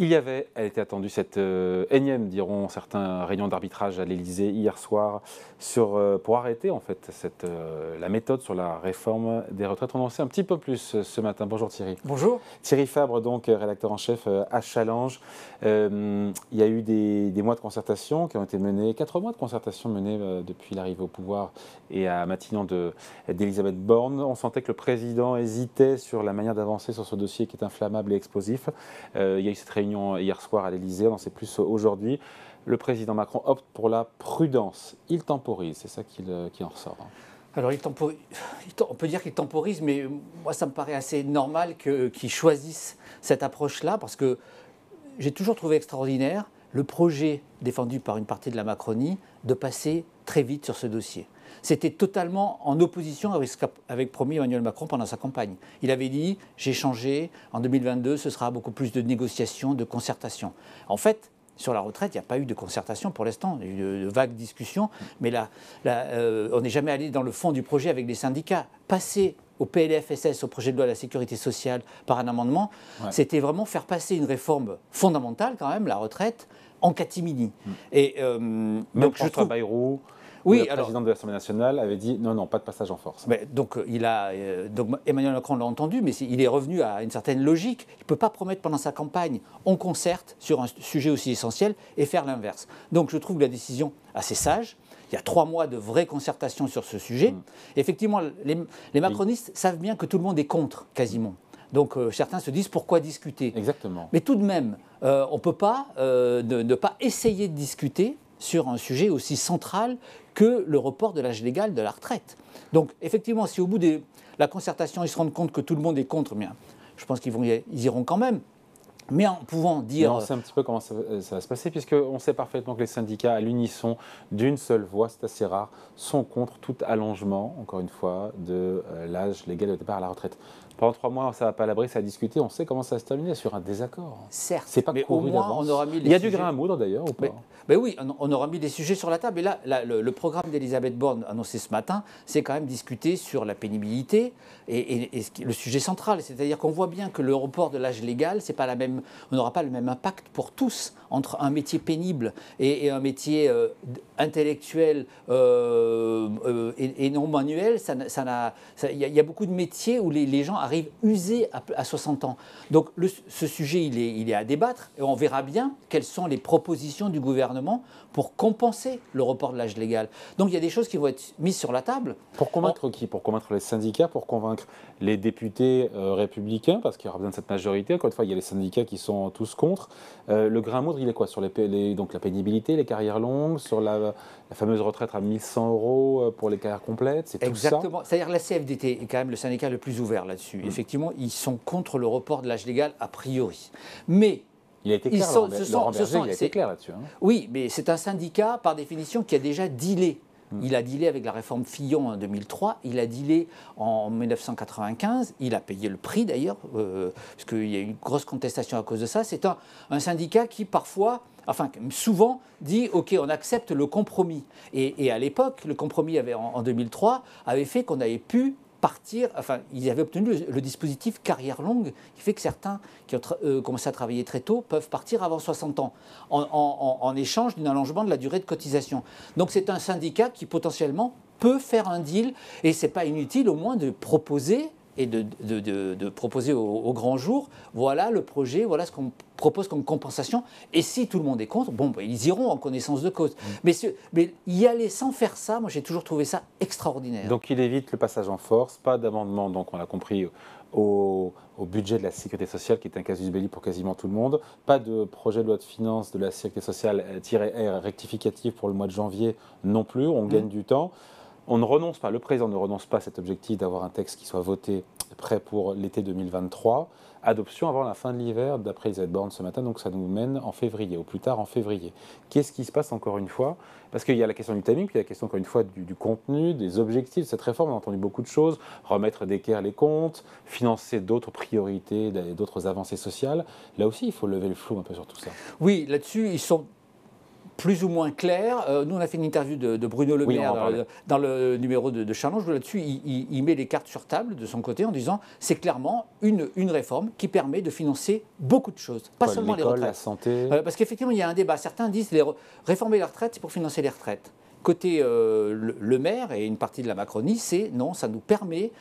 Elle était attendue, cette énième, diront certains, réunion d'arbitrage à l'Élysée hier soir pour arrêter en fait la méthode sur la réforme des retraites. On en sait un petit peu plus ce matin. Bonjour Thierry. Bonjour. Thierry Fabre, donc rédacteur en chef à Challenge. Il y a eu des mois de concertation qui ont été menés, 4 mois de concertation menés depuis l'arrivée au pouvoir et à Matignon d'Elisabeth Borne. On sentait que le président hésitait sur la manière d'avancer sur ce dossier qui est inflammable et explosif. Il y a eu cette réunion hier soir à l'Élysée, on en sait plus aujourd'hui. Le président Macron opte pour la prudence. Il temporise, c'est ça qui en ressort. Alors, on peut dire qu'il temporise, mais moi, ça me paraît assez normal qu'il choisisse cette approche-là, parce que j'ai toujours trouvé extraordinaire le projet défendu par une partie de la Macronie de passer très vite sur ce dossier. C'était totalement en opposition avec ce qu'avait promis Emmanuel Macron pendant sa campagne. Il avait dit « j'ai changé, en 2022, ce sera beaucoup plus de négociations, de concertations ». En fait, sur la retraite, il n'y a pas eu de concertation pour l'instant, il y a eu de vagues discussions, mais là, on n'est jamais allé dans le fond du projet avec les syndicats. Passer au PLFSS, au projet de loi de la sécurité sociale, par un amendement, c'était vraiment faire passer une réforme fondamentale quand même, la retraite, en catimini. Et donc François Bayrou, le président de l'Assemblée nationale, avait dit non, pas de passage en force. Mais donc Emmanuel Macron l'a entendu, mais il est revenu à une certaine logique. Il ne peut pas promettre pendant sa campagne, on concerte sur un sujet aussi essentiel et faire l'inverse. Donc je trouve la décision assez sage. Il y a 3 mois de vraie concertation sur ce sujet. Effectivement, les macronistes savent bien que tout le monde est contre, quasiment. Donc certains se disent pourquoi discuter. Exactement. Mais tout de même, on ne peut pas ne pas essayer de discuter sur un sujet aussi central que le report de l'âge légal de la retraite. Donc effectivement, si au bout de la concertation, ils se rendent compte que tout le monde est contre, bien, je pense qu'ils iront quand même. Mais en pouvant dire... Mais on sait un petit peu comment ça va se passer, puisqu'on sait parfaitement que les syndicats, à l'unisson, d'une seule voix, c'est assez rare, sont contre tout allongement, encore une fois, de l'âge légal de départ à la retraite. Pendant 3 mois, ça ne va pas à l'abri, ça a discuté, on sait comment ça va se terminer, sur un désaccord. Certes, c'est pas mais au moins on aura mis les Il y a du grain à moudre d'ailleurs, ou pas? Mais oui, on aura mis des sujets sur la table. Et là, le programme d'Elisabeth Borne annoncé ce matin, c'est quand même discuter sur la pénibilité et le sujet central. C'est-à-dire qu'on voit bien que le report de l'âge légal, c'est pas on n'aura pas le même impact pour tous entre un métier pénible et un métier intellectuel et non manuel. Il y a beaucoup de métiers où les gens arrivent usés à 60 ans. Donc ce sujet, il est à débattre et on verra bien quelles sont les propositions du gouvernement pour compenser le report de l'âge légal. Donc il y a des choses qui vont être mises sur la table. Pour convaincre qui? Pour convaincre les syndicats, pour convaincre les députés républicains, parce qu'il y aura besoin de cette majorité. Encore une fois, il y a les syndicats qui sont tous contre. Le grain à moudre, il est quoi? Sur donc la pénibilité, les carrières longues, sur la fameuse retraite à 1 100 € pour les carrières complètes, c'est tout ça? Exactement. C'est-à-dire la CFDT est quand même le syndicat le plus ouvert là-dessus. Effectivement, ils sont contre le report de l'âge légal a priori. Mais il a été clair, Laurent Berger, il a été clair là-dessus. Oui, mais c'est un syndicat, par définition, qui a déjà dealé. Il a dealé avec la réforme Fillon en 2003, il a dealé en 1995, il a payé le prix d'ailleurs, parce qu'il y a eu une grosse contestation à cause de ça. C'est un syndicat qui parfois, souvent dit « Ok, on accepte le compromis ». Et à l'époque, le compromis en 2003 avait fait qu'on avait pu ils avaient obtenu le dispositif carrière longue, qui fait que certains qui ont commencé à travailler très tôt peuvent partir avant 60 ans, en échange d'un allongement de la durée de cotisation. Donc c'est un syndicat qui potentiellement peut faire un deal, et ce n'est pas inutile au moins de proposer et de proposer au grand jour, voilà le projet, voilà ce qu'on propose comme compensation. Et si tout le monde est contre, ils iront en connaissance de cause. Mais y aller sans faire ça, moi j'ai toujours trouvé ça extraordinaire. Donc il évite le passage en force, pas d'amendement, donc on l'a compris, au budget de la sécurité sociale, qui est un casus belli pour quasiment tout le monde, pas de projet de loi de finances de la sécurité sociale -R rectificatif pour le mois de janvier non plus, on gagne du temps. On ne renonce pas, le président ne renonce pas à cet objectif d'avoir un texte qui soit voté prêt pour l'été 2023. Adoption avant la fin de l'hiver, d'après Elisabeth Borne ce matin, donc ça nous mène en février, au plus tard en février. Qu'est-ce qui se passe encore une fois? Parce qu'il y a la question du timing, puis il y a la question encore une fois du contenu, des objectifs de cette réforme. On a entendu beaucoup de choses, remettre d'équerre les comptes, financer d'autres priorités, d'autres avancées sociales. Là aussi, il faut lever le flou un peu sur tout ça. Oui, là-dessus, ils sont plus ou moins clair. Nous, on a fait une interview de Bruno Le Maire dans le numéro de Challenge. Là-dessus, il met les cartes sur table de son côté en disant c'est clairement une réforme qui permet de financer beaucoup de choses, pas seulement les retraites. La santé. Parce qu'effectivement, il y a un débat. Certains disent réformer les retraites, c'est pour financer les retraites. Côté Le Maire et une partie de la Macronie, c'est non, ça nous permet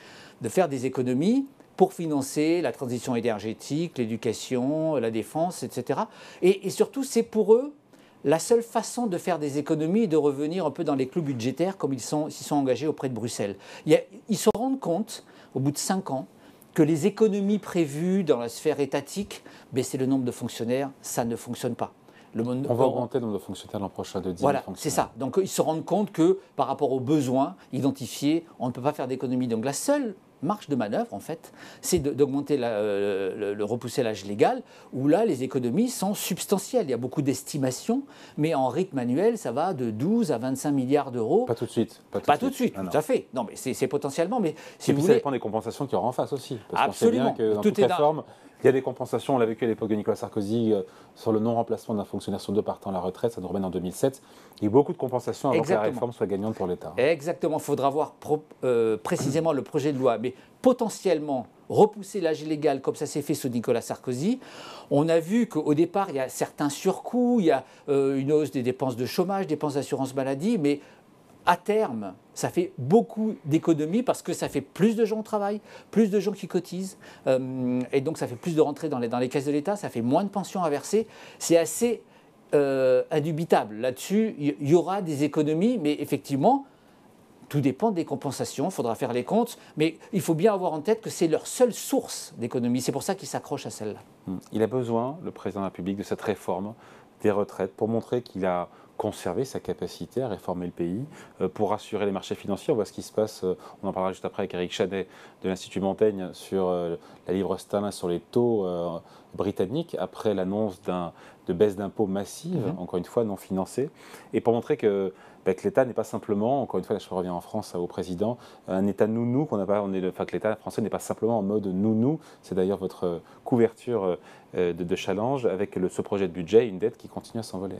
de faire des économies pour financer la transition énergétique, l'éducation, la défense, etc. Et surtout, c'est pour eux la seule façon de faire des économies et de revenir un peu dans les clous budgétaires comme s'ils sont engagés auprès de Bruxelles. Ils se rendent compte, au bout de 5 ans, que les économies prévues dans la sphère étatique, baisser le nombre de fonctionnaires, ça ne fonctionne pas. On va augmenter le nombre de fonctionnaires l'an prochain de 10 000 fonctionnaires. Voilà, c'est ça. Donc ils se rendent compte que par rapport aux besoins identifiés, on ne peut pas faire d'économies. Donc la seule marge de manœuvre, en fait, c'est d'augmenter, repousser l'âge légal, où là, les économies sont substantielles. Il y a beaucoup d'estimations, mais en rythme annuel, ça va de 12 à 25 milliards d'euros. Pas tout de suite. Pas tout de suite, tout à fait. Non, mais c'est potentiellement. Mais si et puis vous ça voulez... dépend des compensations qu'il y aura en face aussi. Parce Absolument. qu'on sait bien que dans toute réforme, il y a des compensations. On l'a vécu à l'époque de Nicolas Sarkozy sur le non-remplacement d'un fonctionnaire sur 2 partant à la retraite. Ça nous ramène en 2007. Il y a eu beaucoup de compensations avant que la réforme soit gagnante pour l'État. Exactement. Il faudra voir précisément le projet de loi. Mais potentiellement, repousser l'âge légal comme ça s'est fait sous Nicolas Sarkozy, on a vu qu'au départ, il y a certains surcoûts, il y a une hausse des dépenses de chômage, dépenses d'assurance maladie, mais à terme, ça fait beaucoup d'économies parce que ça fait plus de gens au travail, plus de gens qui cotisent, et donc ça fait plus de rentrées dans les caisses de l'État, ça fait moins de pensions à verser. C'est assez indubitable. Là-dessus, il y aura des économies, mais effectivement, tout dépend des compensations, il faudra faire les comptes, mais il faut bien avoir en tête que c'est leur seule source d'économie. C'est pour ça qu'ils s'accrochent à celle-là. Il a besoin, le président de la République, de cette réforme des retraites pour montrer qu'il a conservé sa capacité à réformer le pays, pour rassurer les marchés financiers. On voit ce qui se passe, on en parlera juste après avec Eric Chanet de l'Institut Montaigne sur la livre sterling, sur les taux britanniques, après l'annonce de baisse d'impôts massive, encore une fois non financée, et pour montrer que l'État n'est pas simplement, encore une fois, là je reviens en France au président, un État nounou, que l'État français n'est pas simplement en mode nounou. C'est d'ailleurs votre couverture de Challenge avec ce projet de budget, une dette qui continue à s'envoler.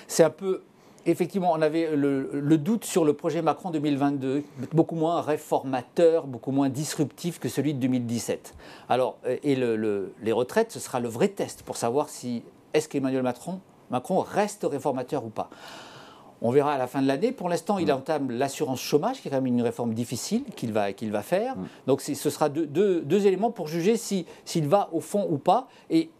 C'est un peu... Effectivement, on avait le doute sur le projet Macron 2022, beaucoup moins réformateur, beaucoup moins disruptif que celui de 2017. Alors, et les retraites, ce sera le vrai test pour savoir si est-ce qu'Emmanuel Macron reste réformateur ou pas. On verra à la fin de l'année. Pour l'instant, il entame l'assurance chômage, qui est quand même une réforme difficile qu'il va faire. Donc ce sera deux éléments pour juger s'il va au fond ou pas. Et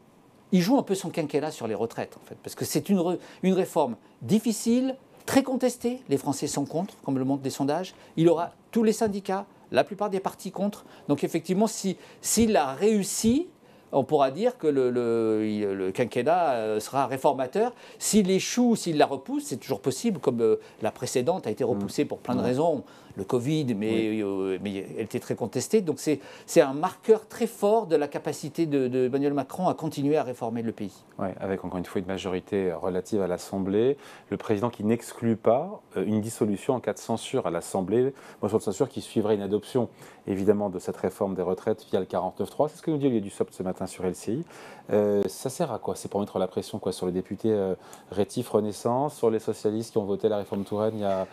il joue un peu son quinquennat sur les retraites, en fait, parce que c'est une réforme difficile, très contestée. Les Français sont contre, comme le montrent des sondages. Il aura tous les syndicats, la plupart des partis contre. Donc effectivement, s'il a réussi, on pourra dire que le quinquennat sera réformateur. S'il échoue, s'il la repousse, c'est toujours possible, comme la précédente a été repoussée pour plein de raisons, le Covid, mais elle était très contestée. Donc c'est un marqueur très fort de la capacité d'Emmanuel Macron à continuer à réformer le pays. Ouais, avec encore une fois une majorité relative à l'Assemblée, le président qui n'exclut pas une dissolution en cas de censure à l'Assemblée, motion de censure qui suivrait une adoption évidemment de cette réforme des retraites via le 49.3. C'est ce que nous dit Olivier Dussopt ce matin sur LCI. Ça sert à quoi? C'est pour mettre la pression sur les députés Rétif Renaissance, sur les socialistes qui ont voté la réforme Touraine il y a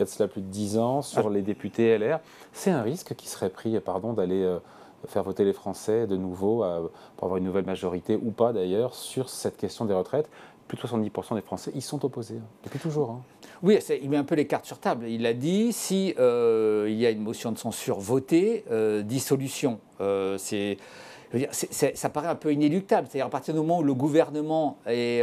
de cela plus de 10 ans, sur les députés LR. C'est un risque qui serait pris d'aller faire voter les Français de nouveau pour avoir une nouvelle majorité ou pas d'ailleurs sur cette question des retraites. Plus de 70% des Français y sont opposés, depuis toujours. Oui, il met un peu les cartes sur table. Il a dit, si il y a une motion de censure votée, dissolution. Ça paraît un peu inéluctable. C'est-à-dire à partir du moment où le gouvernement est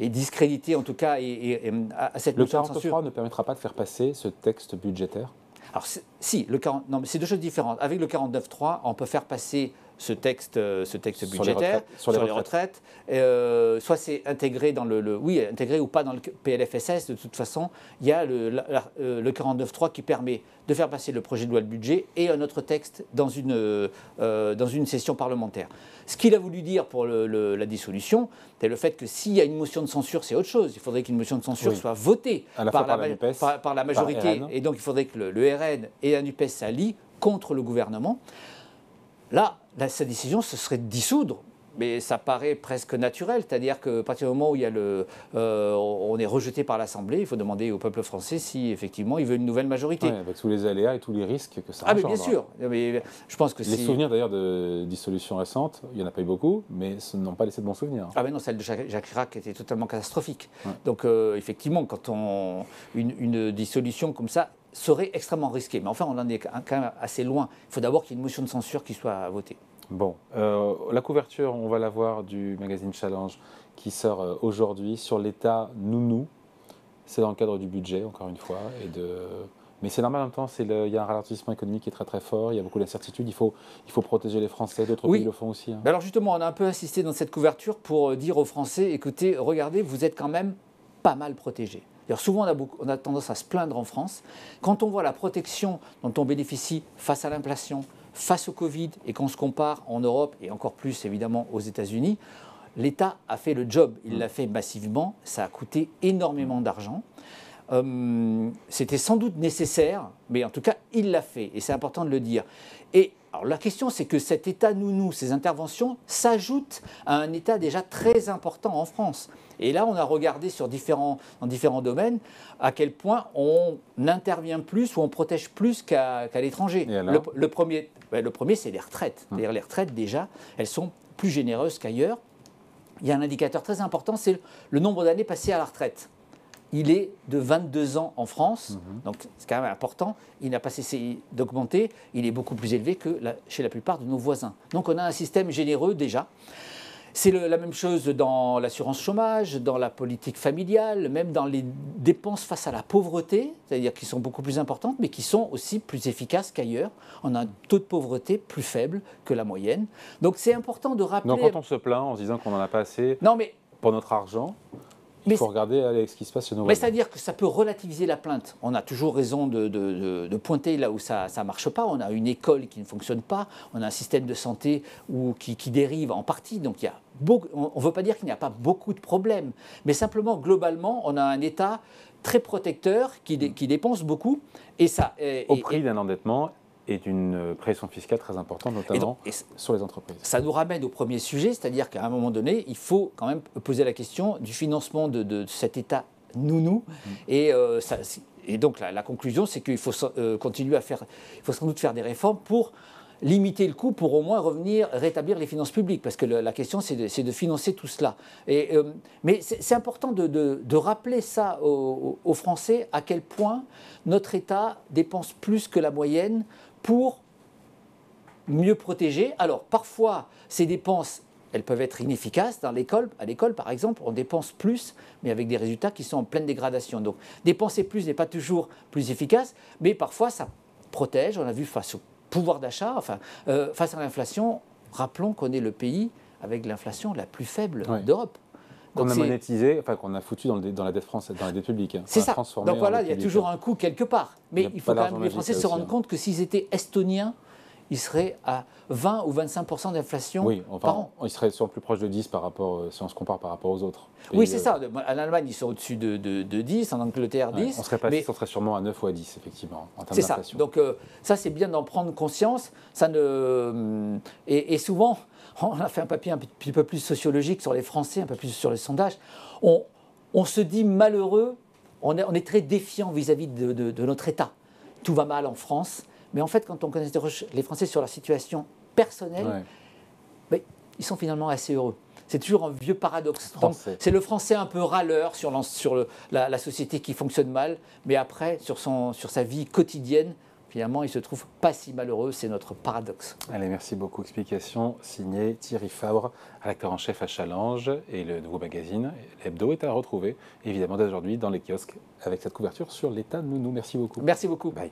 discrédité, en tout cas, à cette motion de censure. Le 49.3 ne permettra pas de faire passer ce texte budgétaire? Alors si, non, mais c'est deux choses différentes. Avec le 49.3, on peut faire passer ce texte budgétaire sur les retraites. Soit c'est intégré dans intégré ou pas dans le PLFSS. De toute façon, il y a le 49.3 qui permet de faire passer le projet de loi de budget et un autre texte dans une session parlementaire. Ce qu'il a voulu dire pour la dissolution, c'est le fait que s'il y a une motion de censure, c'est autre chose. Il faudrait qu'une motion de censure soit votée par la majorité. Et donc il faudrait que le RN et la NUPES s'allient contre le gouvernement. Là, sa décision, ce serait de dissoudre mais ça paraît presque naturel, c'est-à-dire qu'à partir du moment où il y a on est rejeté par l'Assemblée, il faut demander au peuple français si effectivement il veut une nouvelle majorité. Ouais, avec tous les aléas et tous les risques que ça Ah, mais engendre. bien sûr. Mais je pense que les souvenirs d'ailleurs de dissolutions récentes, il n'y en a pas eu beaucoup, mais ce n'ont pas laissé de bons souvenirs. Ah ben non, celle de Jacques Chirac était totalement catastrophique. Ouais. Donc effectivement, quand une dissolution comme ça serait extrêmement risquée. Mais enfin, on en est quand même assez loin. Il faut d'abord qu'il y ait une motion de censure qui soit votée. Bon, la couverture, on va la voir du magazine Challenge qui sort aujourd'hui sur l'État nounou. C'est dans le cadre du budget, encore une fois. Mais c'est normal en même temps, il y a un ralentissement économique qui est très très fort, il y a beaucoup d'incertitudes, il faut protéger les Français, d'autres pays le font aussi. Hein. Alors justement, on a un peu insisté dans cette couverture pour dire aux Français, écoutez, regardez, vous êtes quand même pas mal protégés. Souvent, on a tendance à se plaindre en France. Quand on voit la protection dont on bénéficie face à l'inflation, face au Covid, et qu'on se compare en Europe, et encore plus évidemment aux États-Unis, l'État a fait le job. Il l'a fait massivement, ça a coûté énormément d'argent. C'était sans doute nécessaire, mais en tout cas, il l'a fait, et c'est important de le dire. Et alors, la question, c'est que cet État nounou, ces interventions, s'ajoutent à un État déjà très important en France. Et là, on a regardé dans différents domaines à quel point on intervient plus ou on protège plus qu'à l'étranger. Le premier, c'est les retraites. C'est-à-dire les retraites, déjà, elles sont plus généreuses qu'ailleurs. Il y a un indicateur très important, c'est le nombre d'années passées à la retraite. Il est de 22 ans en France, donc c'est quand même important. Il n'a pas cessé d'augmenter. Il est beaucoup plus élevé que chez la plupart de nos voisins. Donc on a un système généreux déjà. C'est la même chose dans l'assurance chômage, dans la politique familiale, même dans les dépenses face à la pauvreté, c'est-à-dire qui sont beaucoup plus importantes, mais qui sont aussi plus efficaces qu'ailleurs. On a un taux de pauvreté plus faible que la moyenne. Donc c'est important de rappeler... Donc quand on se plaint en se disant qu'on n'en a pas assez pour notre argent... Il faut regarder ce qui se passe chez nos voisins. C'est-à-dire que ça peut relativiser la plainte. On a toujours raison de pointer là où ça ne marche pas. On a une école qui ne fonctionne pas. On a un système de santé qui dérive en partie. Donc on ne veut pas dire qu'il n'y a pas beaucoup de problèmes. Mais simplement, globalement, on a un État très protecteur qui dépense beaucoup. Au prix d'un endettement et d'une pression fiscale très importante, notamment sur les entreprises. Ça nous ramène au premier sujet, c'est-à-dire qu'à un moment donné, il faut quand même poser la question du financement de cet État nounou. Et donc la conclusion, c'est qu'il faut continuer il faut sans doute faire des réformes pour limiter le coût, pour au moins rétablir les finances publiques, parce que la question, c'est de financer tout cela. Mais c'est important de rappeler ça aux Français, à quel point notre État dépense plus que la moyenne pour mieux protéger. Alors, parfois, ces dépenses, elles peuvent être inefficaces. À l'école, par exemple, on dépense plus, mais avec des résultats qui sont en pleine dégradation. Donc, dépenser plus n'est pas toujours plus efficace, mais parfois, ça protège. On a vu face au pouvoir d'achat, face à l'inflation, rappelons qu'on est le pays avec l'inflation la plus faible d'Europe. Qu'on a monétisé, qu'on a foutu dans la dette française, dans la dette publique. C'est ça. Donc voilà, il y a toujours un coût quelque part. Mais il faut quand même que les Français se rendent compte que s'ils étaient estoniens, ils seraient à 20 ou 25% d'inflation par an. Ils seraient plus proches de 10 par rapport, si on se compare par rapport aux autres. Oui, c'est ça. En Allemagne, ils sont au-dessus de 10, en Angleterre 10. On serait sûrement à 9 ou à 10, effectivement, en termes d'inflation. C'est ça. Donc ça, c'est bien d'en prendre conscience. Et souvent, on a fait un papier un petit peu plus sociologique sur les Français, un peu plus sur les sondages. On se dit malheureux, on est très défiant vis-à-vis de notre État. Tout va mal en France. Mais en fait, quand on connaît les Français sur leur situation personnelle, ils sont finalement assez heureux. C'est toujours un vieux paradoxe. C'est le Français un peu râleur sur la société qui fonctionne mal, mais après, sur sa vie quotidienne, finalement, il se trouve pas si malheureux. C'est notre paradoxe. Allez, merci beaucoup. Explication signée Thierry Fabre, rédacteur en chef à Challenge, et le nouveau magazine, l'Hebdo, est à retrouver, évidemment, dès aujourd'hui dans les kiosques avec cette couverture sur l'État nounou. Merci beaucoup. Merci beaucoup. Bye.